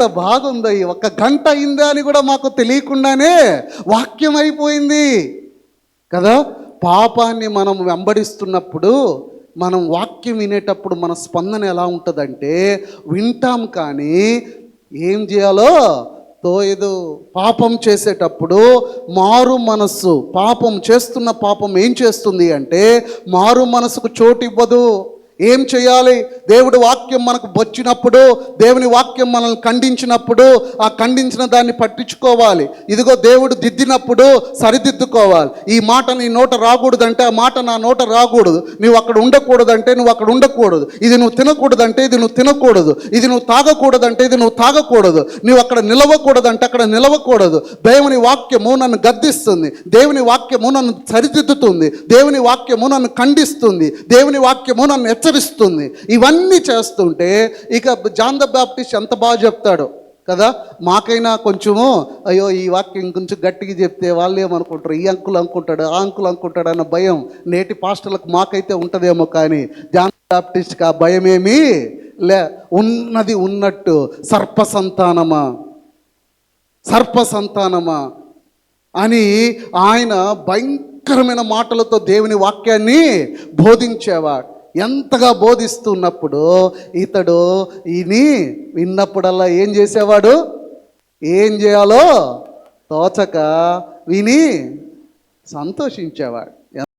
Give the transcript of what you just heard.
ఎంత బాగుందో, ఈ 1 గంట అయిందా అని కూడా మాకు తెలియకుండానే వాక్యం అయిపోయింది కదా. పాపాన్ని మనం వెంబడిస్తున్నప్పుడు, మనం వాక్యం వినేటప్పుడు మన స్పందన ఎలా ఉంటుందంటే, వింటాం కానీ ఏం చేయాలో ఏదో పాపం చేసేటప్పుడు మారు మనస్సు, పాపం చేస్తున్న పాపం ఏం చేస్తుంది అంటే మారు మనసుకు చోటు ఇవ్వదు. ఏం చేయాలి? దేవుడి వాక్యం మనకు వచ్చినప్పుడు, దేవుని వాక్యం మనల్ని ఖండించినప్పుడు ఆ ఖండించిన దాన్ని పట్టించుకోవాలి. ఇదిగో దేవుడు దిద్దినప్పుడు సరిదిద్దుకోవాలి. ఈ మాట నీ నోట రాకూడదంటే ఆ మాట నా నోట రాకూడదు. నువ్వు అక్కడ ఉండకూడదంటే నువ్వు అక్కడ ఉండకూడదు. ఇది నువ్వు తినకూడదంటే ఇది నువ్వు తినకూడదు. ఇది నువ్వు తాగకూడదంటే ఇది నువ్వు తాగకూడదు. నువ్వు అక్కడ నిలవకూడదంటే అక్కడ నిలవకూడదు. దేవుని వాక్యము నన్ను గద్దిస్తుంది, దేవుని వాక్యము నన్ను సరిదిద్దుతుంది, దేవుని వాక్యము నన్ను ఖండిస్తుంది, దేవుని వాక్యము నన్ను హెచ్చరిస్తుంది. ఇవన్నీ చేస్తుంటే ఇక జాన్ ద బాప్టిస్ట్ ఎంత బాగా చెప్తాడు కదా. మాకైనా కొంచెము అయ్యో ఈ వాక్యం కొంచెం గట్టిగా చెప్తే వాళ్ళు ఏమనుకుంటారు, ఈ అంకులు అనుకుంటాడు, ఆ అంకులు అనుకుంటాడు అన్న భయం నేటి పాస్టర్లకు మాకైతే ఉంటుందేమో, కానీ జాన్ ద బాప్టిస్ట్కి ఆ భయం ఏమీ లే. ఉన్నది ఉన్నట్టు సర్ప సంతానమా అని ఆయన భయంకరమైన మాటలతో దేవుని వాక్యాన్ని బోధించేవాడు. ఎంతగా బోధిస్తున్నప్పుడు ఇతడు విన్నప్పుడల్లా ఏం చేసేవాడు? ఏం చేయాలో తోచక విని సంతోషించేవాడు.